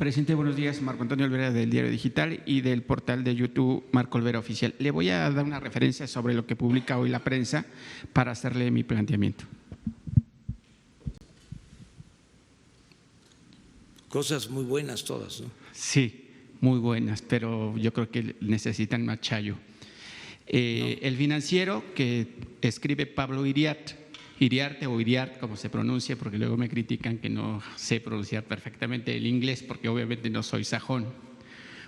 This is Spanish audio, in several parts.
Presidente, buenos días. Marco Antonio Olvera del Diario Digital y del portal de YouTube Marco Olvera Oficial. Le voy a dar una referencia sobre lo que publica hoy la prensa para hacerle mi planteamiento. Cosas muy buenas todas, ¿no? Sí, muy buenas, pero yo creo que necesitan más chayo. El Financiero, que escribe Pablo Iriarte o Iriart, como se pronuncia, porque luego me critican que no sé pronunciar perfectamente el inglés, porque obviamente no soy sajón.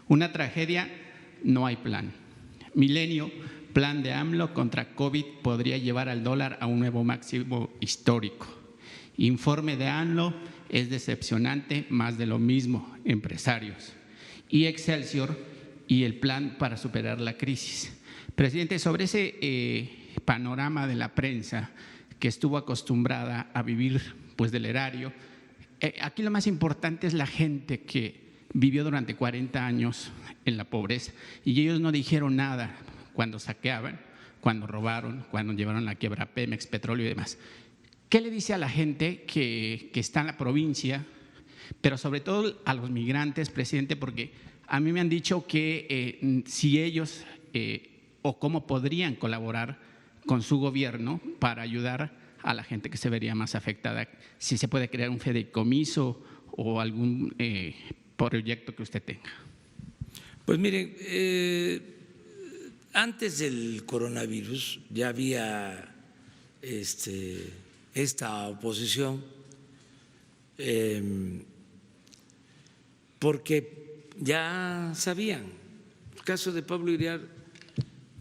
Una tragedia, no hay plan. Milenio, plan de AMLO contra COVID podría llevar al dólar a un nuevo máximo histórico. Informe de AMLO, es decepcionante, más de lo mismo, empresarios. Y Excelsior y el plan para superar la crisis. Presidente, sobre ese panorama de la prensa que estuvo acostumbrada a vivir pues del erario, aquí lo más importante es la gente que vivió durante 40 años en la pobreza y ellos no dijeron nada cuando saqueaban, cuando robaron, cuando llevaron la quiebra Pemex, petróleo y demás. ¿Qué le dice a la gente que está en la provincia, pero sobre todo a los migrantes, presidente? Porque a mí me han dicho que si ellos o cómo podrían colaborar con su gobierno para ayudar a la gente que se vería más afectada, si se puede crear un fideicomiso o algún proyecto que usted tenga. Pues mire, antes del coronavirus ya había esta oposición, porque ya sabían, en el caso de Pablo Iriart,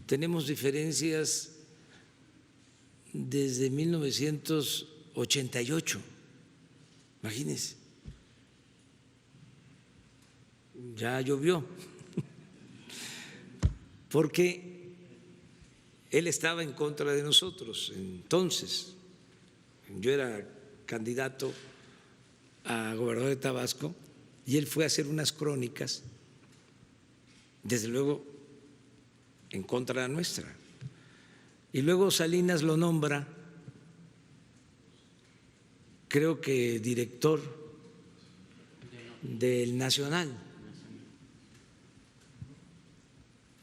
tenemos diferencias desde 1988, imagínense, ya llovió, porque él estaba en contra de nosotros entonces. Yo era candidato a gobernador de Tabasco y él fue a hacer unas crónicas, desde luego en contra de la nuestra. Y luego Salinas lo nombra, creo que director del Nacional.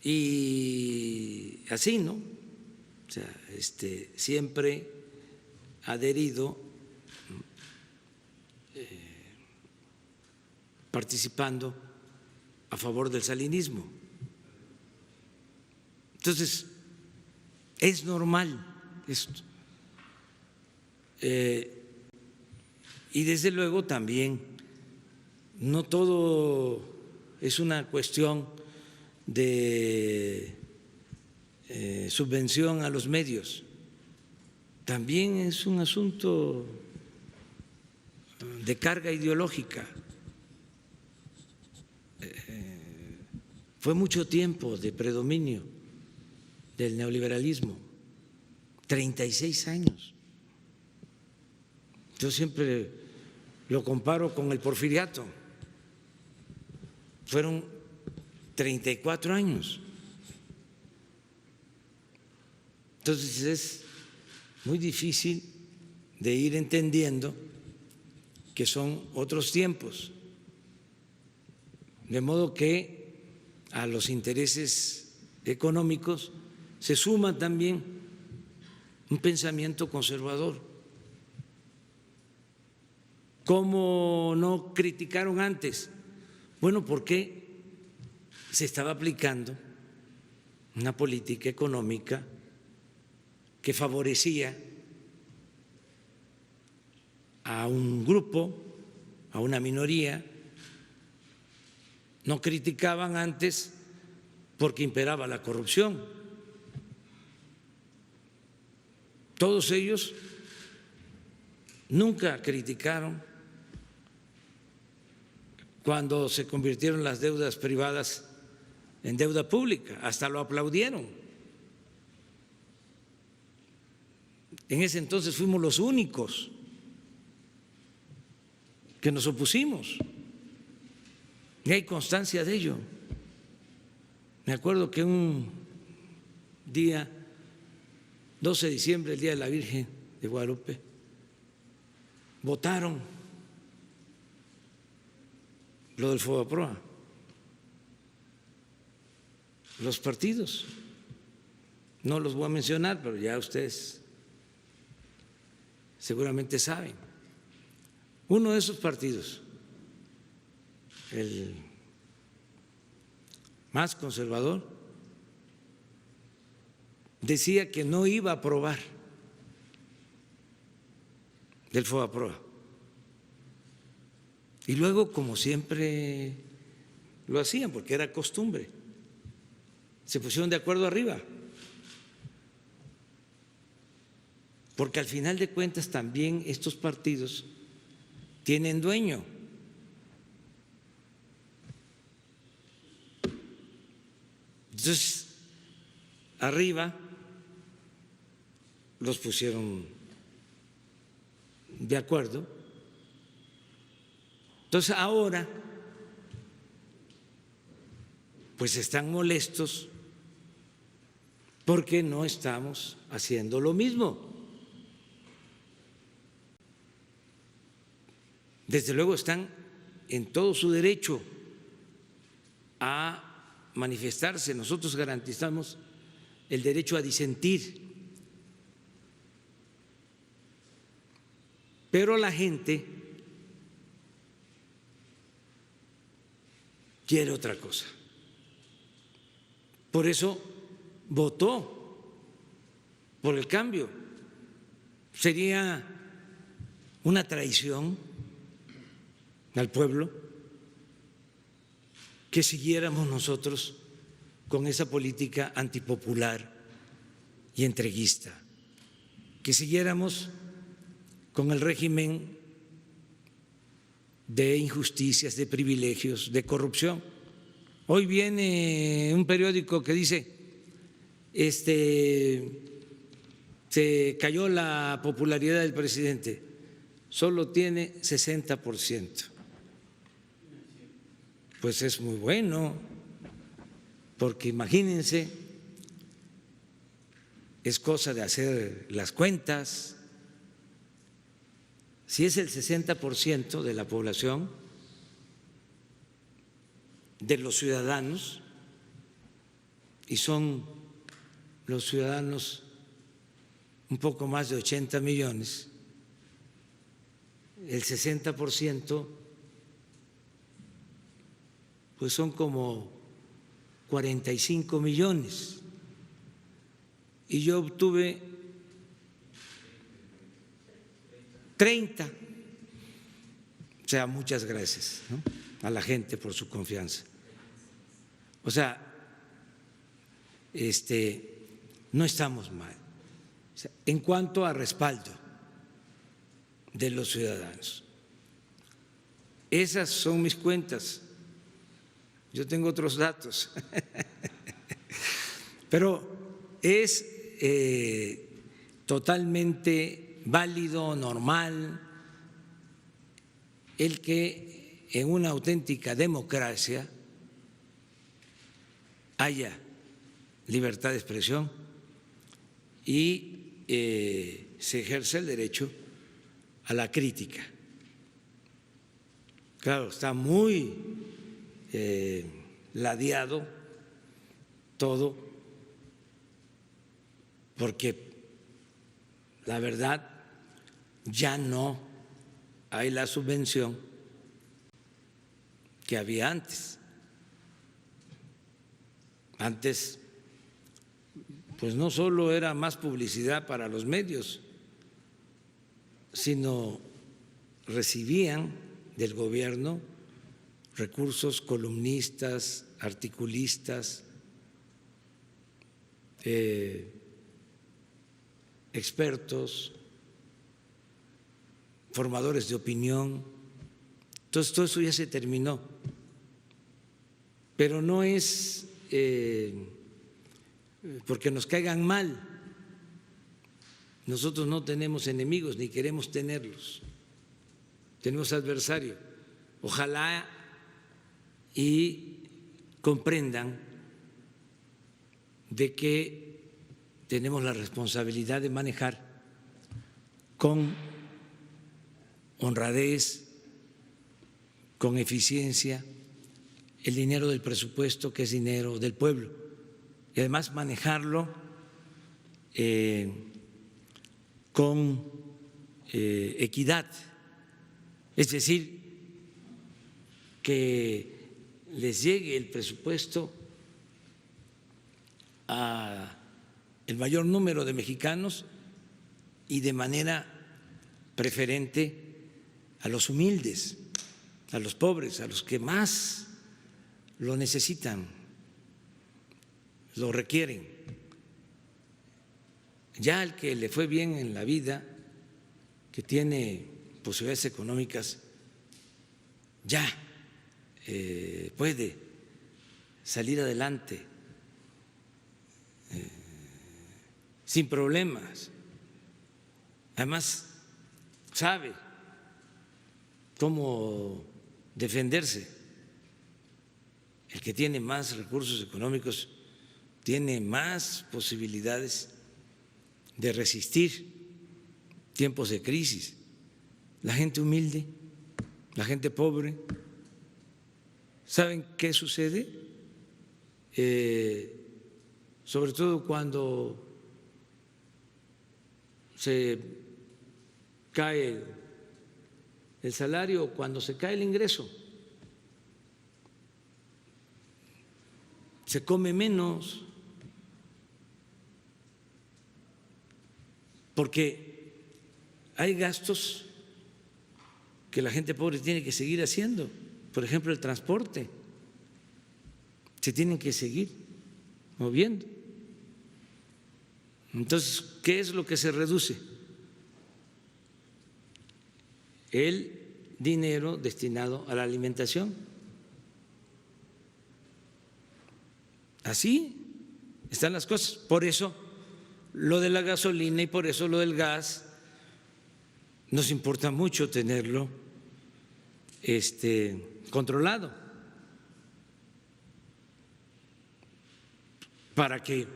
Y así, ¿no? O sea, siempre adherido, participando a favor del salinismo. Entonces, es normal esto. Y desde luego también, no todo es una cuestión de subvención a los medios, también es un asunto de carga ideológica. Fue mucho tiempo de predominio del neoliberalismo, 36 años. Yo siempre lo comparo con el porfiriato, fueron 34 años. Entonces es muy difícil de ir entendiendo que son otros tiempos, de modo que a los intereses económicos se suma también un pensamiento conservador. ¿Cómo no criticaron antes? Bueno, porque se estaba aplicando una política económica que favorecía a un grupo, a una minoría. No criticaban antes porque imperaba la corrupción. Todos ellos nunca criticaron cuando se convirtieron las deudas privadas en deuda pública, hasta lo aplaudieron. En ese entonces fuimos los únicos que nos opusimos, y hay constancia de ello. Me acuerdo que un día, 12 de diciembre, el Día de la Virgen de Guadalupe, votaron lo del FOBAPROA. Los partidos, no los voy a mencionar, pero ya ustedes seguramente saben. Uno de esos partidos, el más conservador, decía que no iba a aprobar del FOBAPROA. Y luego, como siempre lo hacían, porque era costumbre, se pusieron de acuerdo arriba. Porque al final de cuentas también estos partidos tienen dueño. Entonces, arriba los pusieron de acuerdo. Entonces ahora, pues están molestos porque no estamos haciendo lo mismo. Desde luego están en todo su derecho a manifestarse. Nosotros garantizamos el derecho a disentir. Pero la gente quiere otra cosa. Por eso votó por el cambio. Sería una traición al pueblo que siguiéramos nosotros con esa política antipopular y entreguista, que siguiéramos con el régimen de injusticias, de privilegios, de corrupción. Hoy viene un periódico que dice, se cayó la popularidad del presidente, solo tiene 60%. Pues es muy bueno, porque imagínense, es cosa de hacer las cuentas. Si es el 60% de la población, de los ciudadanos, y son los ciudadanos un poco más de 80 millones, el 60%, pues son como 45 millones. Y yo obtuve 30. O sea, muchas gracias, ¿no?, a la gente por su confianza. O sea, no estamos mal. O sea, en cuanto a respaldo de los ciudadanos, esas son mis cuentas. Yo tengo otros datos, pero es totalmente válido, normal, el que en una auténtica democracia haya libertad de expresión y se ejerce el derecho a la crítica. Claro, está muy ladeado todo, porque la verdad ya no hay la subvención que había antes. Antes, pues no solo era más publicidad para los medios, sino recibían del gobierno recursos, columnistas, articulistas, expertos, formadores de opinión. Entonces, todo eso ya se terminó. Pero no es porque nos caigan mal. Nosotros no tenemos enemigos ni queremos tenerlos. Tenemos adversarios. Ojalá y comprendan de que tenemos la responsabilidad de manejar con honradez, con eficiencia el dinero del presupuesto, que es dinero del pueblo, y además manejarlo con equidad, es decir, que les llegue el presupuesto a el mayor número de mexicanos y de manera preferente a los humildes, a los pobres, a los que más lo necesitan, lo requieren. Ya el que le fue bien en la vida, que tiene posibilidades económicas, ya puede salir adelante sin problemas. Además, sabe cómo defenderse. El que tiene más recursos económicos tiene más posibilidades de resistir tiempos de crisis. La gente humilde, la gente pobre, ¿saben qué sucede? Sobre todo cuando se cae el salario o cuando se cae el ingreso, se come menos, porque hay gastos que la gente pobre tiene que seguir haciendo. Por ejemplo, el transporte, se tienen que seguir moviendo. Entonces, ¿qué es lo que se reduce? El dinero destinado a la alimentación. Así están las cosas. Por eso lo de la gasolina y por eso lo del gas nos importa mucho tenerlo controlado, para que,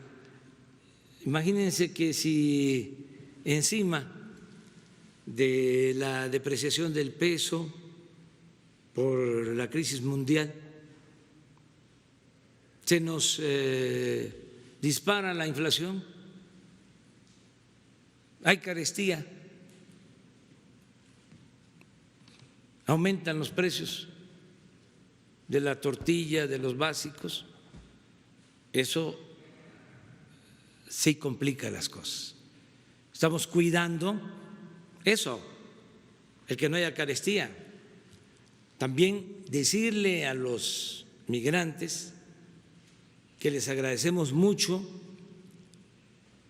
imagínense que si encima de la depreciación del peso por la crisis mundial se nos dispara la inflación, hay carestía, aumentan los precios de la tortilla, de los básicos, eso sí complica las cosas. Estamos cuidando eso, el que no haya carestía. También decirle a los migrantes que les agradecemos mucho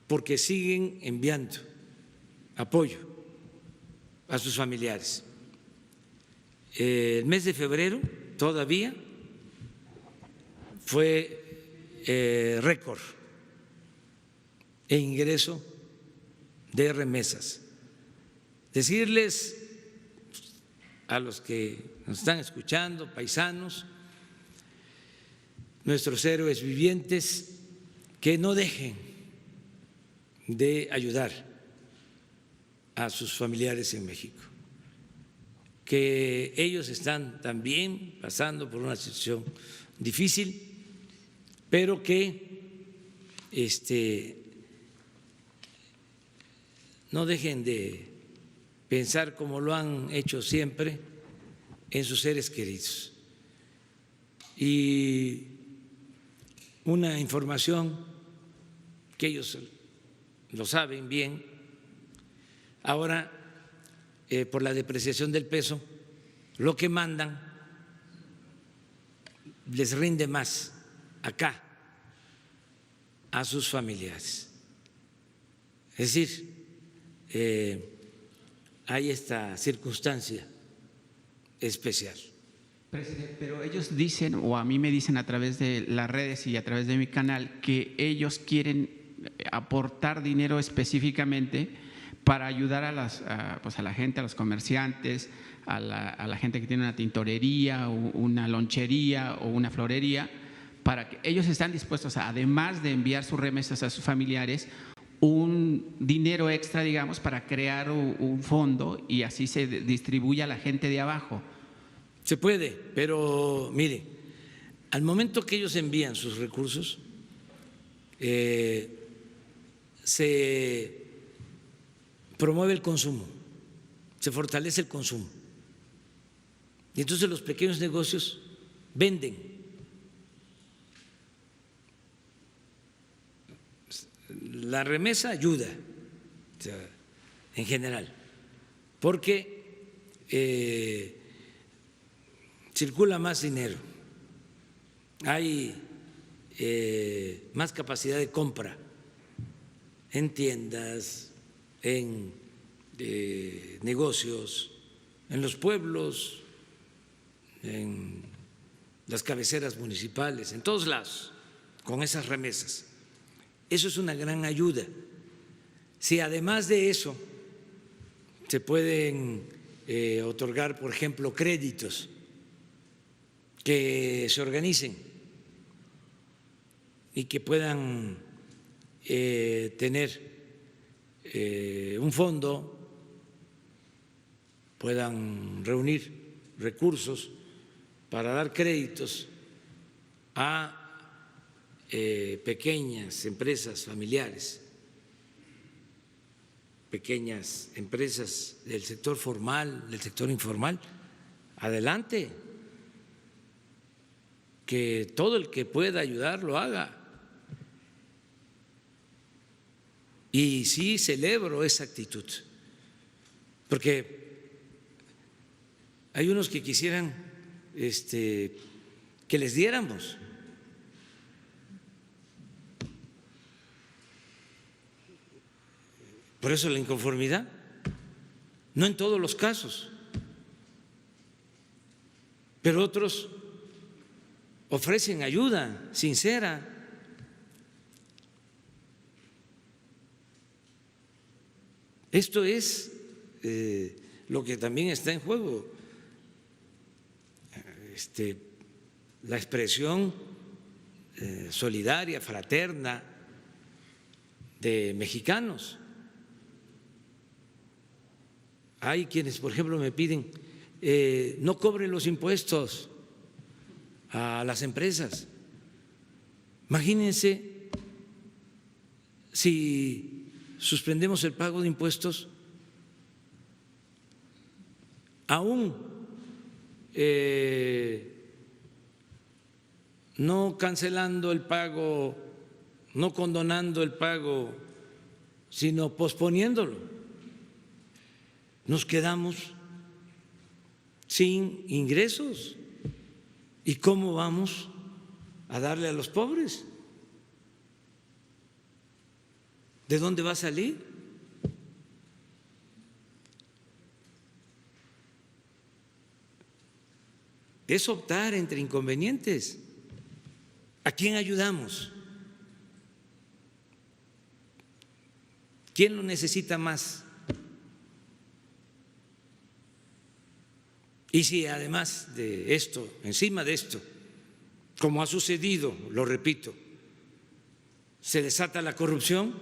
porque siguen enviando apoyo a sus familiares. El mes de febrero todavía fue récord en ingreso de remesas. Decirles a los que nos están escuchando, paisanos, nuestros héroes vivientes, que no dejen de ayudar a sus familiares en México, que ellos están también pasando por una situación difícil, pero que no dejen de pensar, como lo han hecho siempre, en sus seres queridos. Y una información que ellos lo saben bien, ahora por la depreciación del peso, lo que mandan les rinde más acá a sus familiares. Es decir, hay esta circunstancia especial. Presidente, pero ellos dicen, o a mí me dicen a través de las redes y a través de mi canal, que ellos quieren aportar dinero específicamente para ayudar a la gente, a los comerciantes, a la gente que tiene una tintorería, o una lonchería o una florería, para que ellos están dispuestos, además de enviar sus remesas a sus familiares, un dinero extra, digamos, para crear un fondo y así se distribuye a la gente de abajo. Se puede, pero mire, al momento que ellos envían sus recursos, se promueve el consumo, se fortalece el consumo. Y entonces los pequeños negocios venden. La remesa ayuda, o sea, en general, porque circula más dinero, hay más capacidad de compra en tiendas, en negocios, en los pueblos, en las cabeceras municipales, en todos lados, con esas remesas. Eso es una gran ayuda. Si además de eso se pueden otorgar, por ejemplo, créditos que se organicen y que puedan tener un fondo, puedan reunir recursos para dar créditos a pequeñas empresas familiares, pequeñas empresas del sector formal, del sector informal, adelante, que todo el que pueda ayudar lo haga. Y sí celebro esa actitud, porque hay unos que quisieran que les diéramos. Por eso la inconformidad, no en todos los casos, pero otros ofrecen ayuda sincera. Esto es lo que también está en juego, la expresión solidaria, fraterna de mexicanos. Hay quienes, por ejemplo, me piden no cobren los impuestos a las empresas. Imagínense si suspendemos el pago de impuestos, aún no cancelando el pago, no condonando el pago, sino posponiéndolo. Nos quedamos sin ingresos. ¿Y cómo vamos a darle a los pobres? ¿De dónde va a salir? Es optar entre inconvenientes. ¿A quién ayudamos? ¿Quién lo necesita más? Y si además de esto, encima de esto, como ha sucedido, lo repito, se desata la corrupción,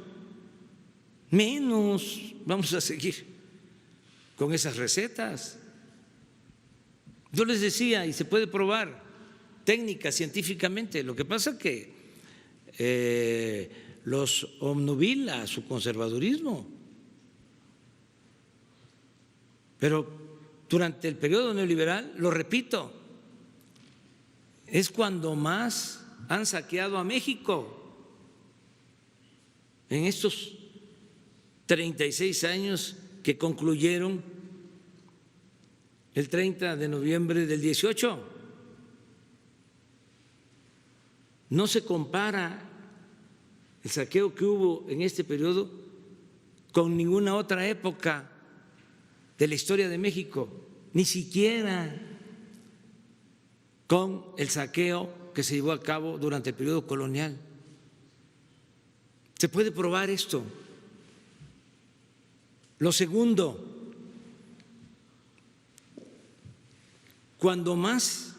menos vamos a seguir con esas recetas. Yo les decía, y se puede probar técnica, científicamente, lo que pasa es que los obnubila su conservadurismo. Pero durante el periodo neoliberal, lo repito, es cuando más han saqueado a México en estos 36 años que concluyeron el 30 de noviembre del 18. No se compara el saqueo que hubo en este periodo con ninguna otra época de la historia de México, ni siquiera con el saqueo que se llevó a cabo durante el periodo colonial. Se puede probar esto. Lo segundo, cuando más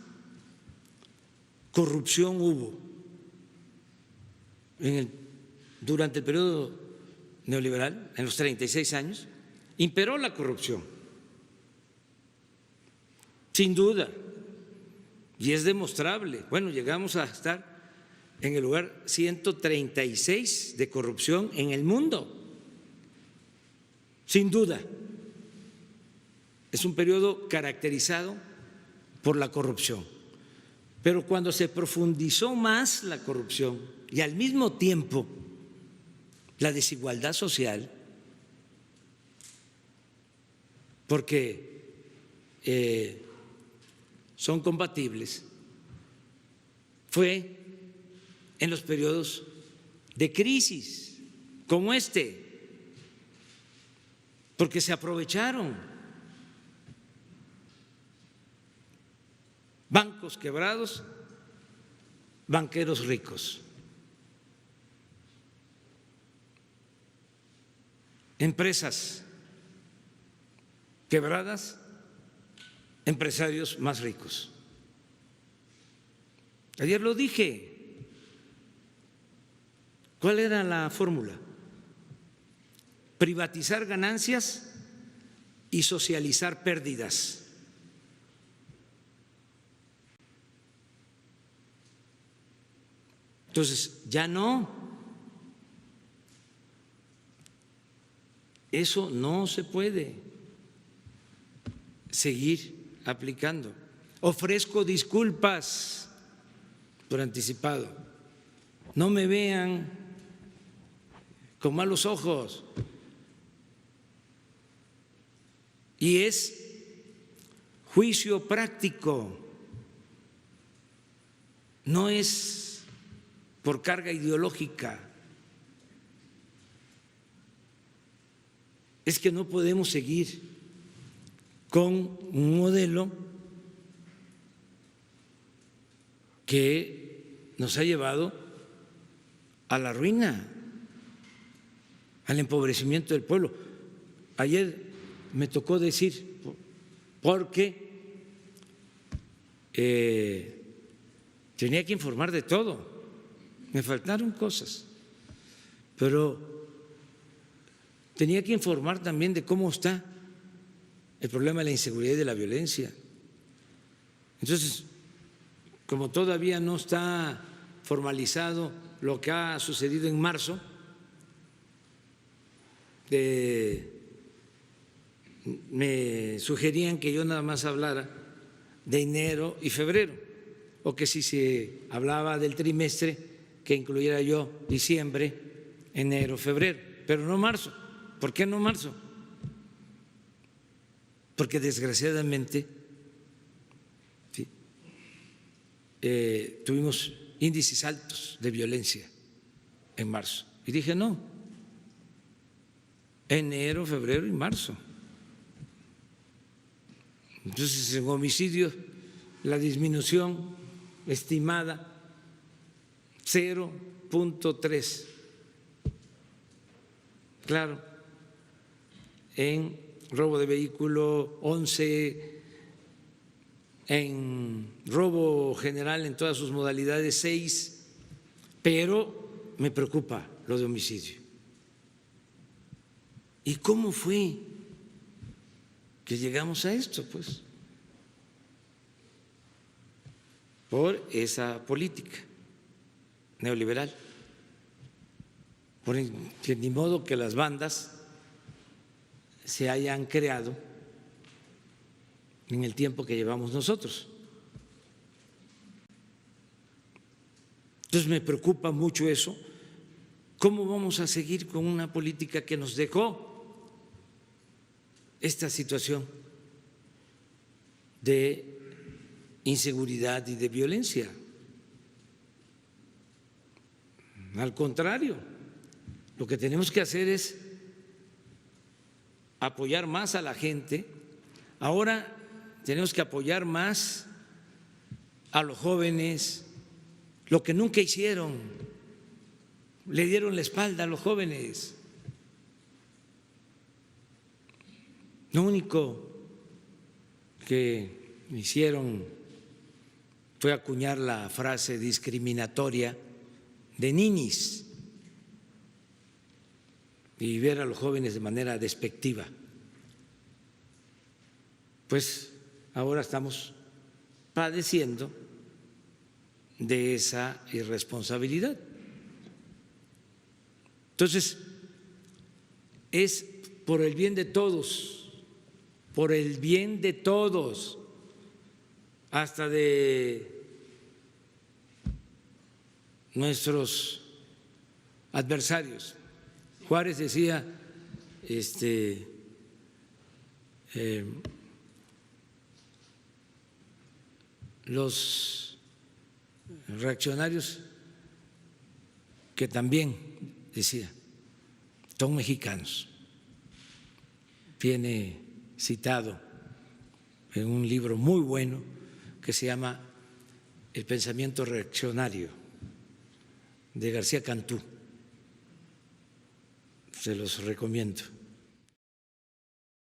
corrupción hubo durante el periodo neoliberal, en los 36 años, imperó la corrupción, sin duda, y es demostrable. Bueno, llegamos a estar en el lugar 136 de corrupción en el mundo. Sin duda, es un periodo caracterizado por la corrupción. Pero cuando se profundizó más la corrupción y al mismo tiempo la desigualdad social, porque son compatibles, fue en los periodos de crisis como este, porque se aprovecharon bancos quebrados, banqueros ricos, empresas quebradas, empresarios más ricos. Ayer lo dije. ¿Cuál era la fórmula? Privatizar ganancias y socializar pérdidas. Entonces, ya no. Eso no se puede seguir aplicando. Ofrezco disculpas por anticipado. No me vean con malos ojos. Y es juicio práctico, no es por carga ideológica. Es que no podemos seguir con un modelo que nos ha llevado a la ruina, al empobrecimiento del pueblo. Ayer me tocó decir, porque tenía que informar de todo, me faltaron cosas, pero tenía que informar también de cómo está el problema de la inseguridad y de la violencia. Entonces, como todavía no está formalizado lo que ha sucedido en marzo, me sugerían que yo nada más hablara de enero y febrero, o que si se hablaba del trimestre, que incluyera yo diciembre, enero, febrero, pero no marzo. ¿Por qué no marzo? Porque desgraciadamente ¿sí? Tuvimos índices altos de violencia en marzo. Y dije no, enero, febrero y marzo. Entonces, en homicidios, la disminución estimada 0.3. Claro, en robo de vehículo 11, en robo general en todas sus modalidades 6, pero me preocupa lo de homicidio. ¿Y cómo fue que llegamos a esto? Pues por esa política neoliberal, porque ni modo que las bandas se hayan creado en el tiempo que llevamos nosotros. Entonces me preocupa mucho eso. ¿Cómo vamos a seguir con una política que nos dejó esta situación de inseguridad y de violencia? Al contrario, lo que tenemos que hacer es apoyar más a la gente. Ahora tenemos que apoyar más a los jóvenes, lo que nunca hicieron, le dieron la espalda a los jóvenes. Lo único que hicieron fue acuñar la frase discriminatoria de ninis y ver a los jóvenes de manera despectiva. Pues ahora estamos padeciendo de esa irresponsabilidad. Entonces, es por el bien de todos, por el bien de todos, hasta de nuestros adversarios. Juárez decía, los reaccionarios, que también decía, son mexicanos. Viene citado en un libro muy bueno que se llama El pensamiento reaccionario, de García Cantú. Se los recomiendo.